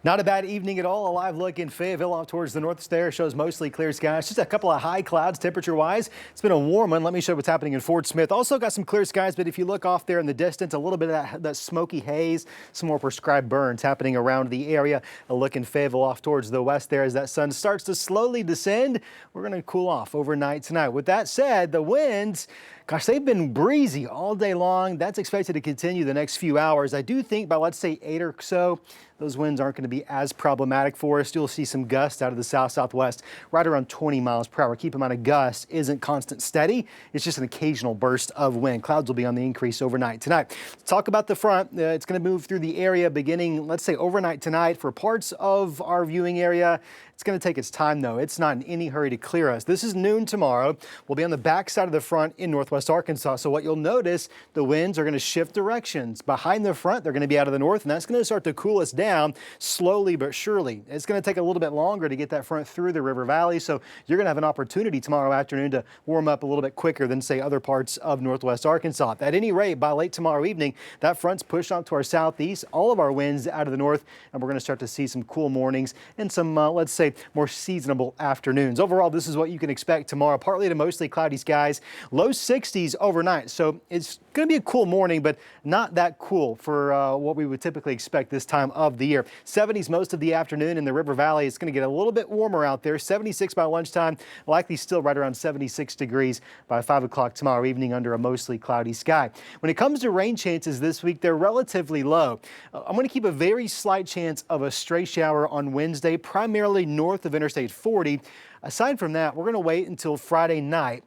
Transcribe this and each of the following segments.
Not a bad evening at all. A live look in Fayetteville off towards the north there shows mostly clear skies. Just a couple of high clouds temperature-wise. It's been a warm one. Let me show you what's happening in Fort Smith. Also got some clear skies, but if you look off there in the distance, a little bit of that smoky haze, some more prescribed burns happening around the area. A look in Fayetteville off towards the west there as that sun starts to slowly descend. We're going to cool off overnight tonight. With that said, the winds, gosh, they've been breezy all day long. That's expected to continue the next few hours. I do think by, let's say, 8 or so, those winds aren't going to be as problematic for us. You'll see some gusts out of the south-southwest, right around 20 miles per hour. Keep in mind, a gust isn't constant steady. It's just an occasional burst of wind. Clouds will be on the increase overnight tonight. Let's talk about the front. It's going to move through the area beginning, let's say, overnight tonight. For parts of our viewing area, it's going to take its time, though. It's not in any hurry to clear us. This is noon tomorrow. We'll be on the back side of the front in northwest Arkansas. So what you'll notice, the winds are going to shift directions. Behind the front, they're going to be out of the north, and that's going to start to cool us down slowly but surely. It's going to take a little bit longer to get that front through the river valley. So you're going to have an opportunity tomorrow afternoon to warm up a little bit quicker than, say, other parts of northwest Arkansas. At any rate, by late tomorrow evening, that front's pushed on to our southeast, all of our winds out of the north, and we're going to start to see some cool mornings and some, let's say, more seasonable afternoons. Overall, this is what you can expect tomorrow. Partly to mostly cloudy skies, low 60s overnight. So it's going to be a cool morning, but not that cool for what we would typically expect this time of the year. 70s most of the afternoon in the river valley. It's going to get a little bit warmer out there. 76 by lunchtime, likely still right around 76 degrees by 5 o'clock tomorrow evening under a mostly cloudy sky. When it comes to rain chances this week, they're relatively low. I'm going to keep a very slight chance of a stray shower on Wednesday, primarily north of Interstate 40. Aside from that, we're going to wait until Friday night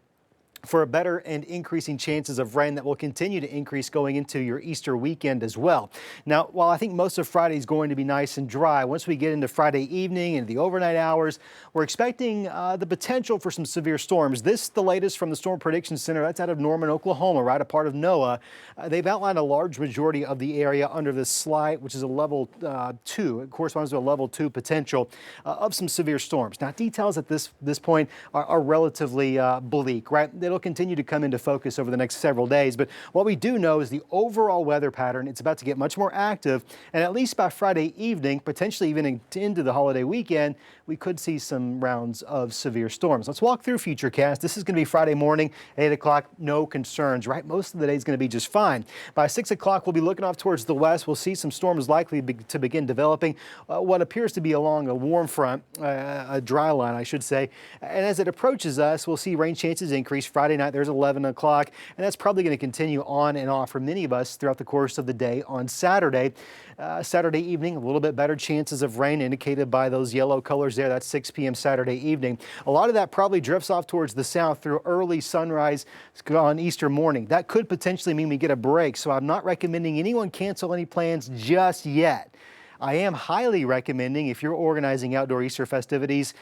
for a better and increasing chances of rain that will continue to increase going into your Easter weekend as well. Now, while I think most of Friday is going to be nice and dry, once we get into Friday evening and the overnight hours, we're expecting the potential for some severe storms. This, the latest from the Storm Prediction Center, that's out of Norman, Oklahoma, right, a part of NOAA. They've outlined a large majority of the area under this slight, which is a level 2. It corresponds to a level 2 potential of some severe storms. Now, details at this point are relatively bleak, right? It'll continue to come into focus over the next several days. But what we do know is the overall weather pattern, it's about to get much more active. And at least by Friday evening, potentially even into the holiday weekend, we could see some rounds of severe storms. Let's walk through Futurecast. This is going to be Friday morning, 8 o'clock. No concerns, right? Most of the day is going to be just fine. By 6 o'clock, we'll be looking off towards the west. We'll see some storms likely to begin developing what appears to be along a warm front, a dry line, I should say. And as it approaches us, we'll see rain chances increase. Friday night, there's 11 o'clock, and that's probably going to continue on and off for many of us throughout the course of the day on Saturday. Saturday evening, a little bit better chances of rain indicated by those yellow colors there. That's 6 p.m. Saturday evening. A lot of that probably drifts off towards the south through early sunrise on Easter morning. That could potentially mean we get a break, so I'm not recommending anyone cancel any plans just yet. I am highly recommending, if you're organizing outdoor Easter festivities,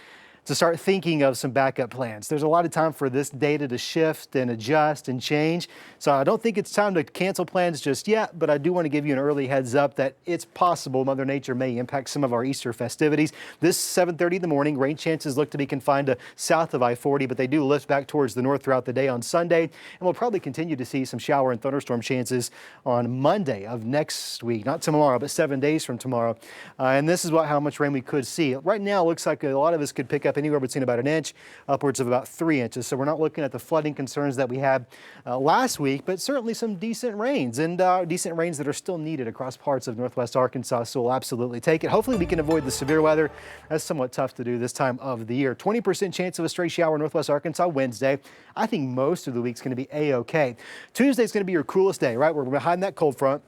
to start thinking of some backup plans. There's a lot of time for this data to shift and adjust and change. So I don't think it's time to cancel plans just yet, but I do want to give you an early heads up that it's possible Mother Nature may impact some of our Easter festivities. This 7:30 in the morning, rain chances look to be confined to south of I-40, but they do lift back towards the north throughout the day on Sunday. And we'll probably continue to see some shower and thunderstorm chances on Monday of next week, not tomorrow, but 7 days from tomorrow. And this is how much rain we could see. Right now, it looks like a lot of us could pick up anywhere between about an inch upwards of about 3 inches. So we're not looking at the flooding concerns that we had last week, but certainly some decent rains and decent rains that are still needed across parts of northwest Arkansas. So we'll absolutely take it. Hopefully we can avoid the severe weather. That's somewhat tough to do this time of the year. 20% chance of a stray shower in northwest Arkansas Wednesday. I think most of the week's going to be A-OK. Tuesday's going to be your coolest day, right? We're behind that cold front.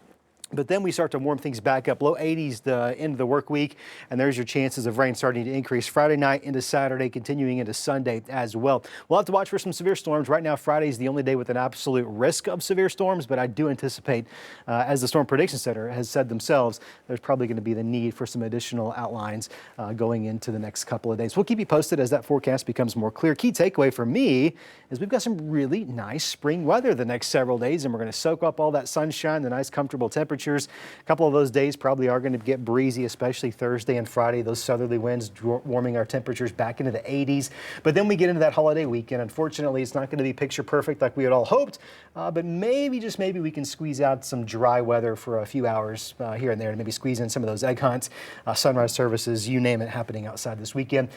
But then we start to warm things back up. Low 80s the end of the work week, and there's your chances of rain starting to increase Friday night into Saturday, continuing into Sunday as well. We'll have to watch for some severe storms. Right now, Friday is the only day with an absolute risk of severe storms, but I do anticipate, as the Storm Prediction Center has said themselves, there's probably going to be the need for some additional outlines going into the next couple of days. We'll keep you posted as that forecast becomes more clear. Key takeaway for me is we've got some really nice spring weather the next several days, and we're going to soak up all that sunshine, the nice comfortable temperature temperatures. A couple of those days probably are going to get breezy, especially Thursday and Friday. Those southerly winds warming our temperatures back into the 80s. But then we get into that holiday weekend. Unfortunately, it's not going to be picture perfect like we had all hoped. But maybe, just maybe, we can squeeze out some dry weather for a few hours here and there to maybe squeeze in some of those egg hunts, sunrise services, you name it, happening outside this weekend.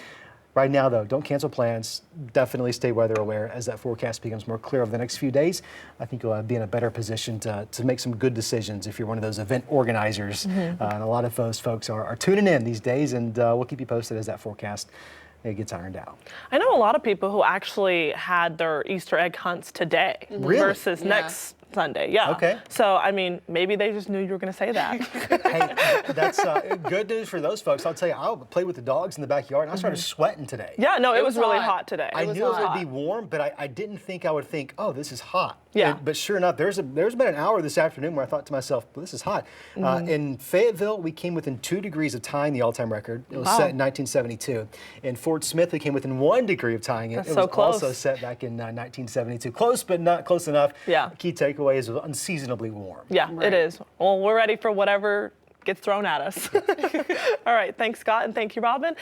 Right now, though, don't cancel plans. Definitely stay weather aware as that forecast becomes more clear over the next few days. I think you'll be in a better position to make some good decisions if you're one of those event organizers. And a lot of those folks are tuning in these days, and we'll keep you posted as that forecast gets ironed out. I know a lot of people who actually had their Easter egg hunts today versus next Sunday. Yeah. Okay. So, I mean, maybe they just knew you were going to say that. Hey, that's good news for those folks. I'll tell you, I played with the dogs in the backyard, and I started sweating today. Yeah, no, it was really hot today. I knew it would be warm, but I didn't think I would think, oh, this is hot. Yeah. But sure enough, there's been an hour this afternoon where I thought to myself, well, this is hot. In Fayetteville, we came within 2 degrees of tying the all-time record. It was set in 1972. In Fort Smith, we came within 1 degree of tying it. That's it so was close. also set back in 1972. Close, but not close enough. Yeah. The key takeaway is unseasonably warm. Yeah, it is. Well, we're ready for whatever gets thrown at us. All right, thanks, Scott, and thank you, Robin.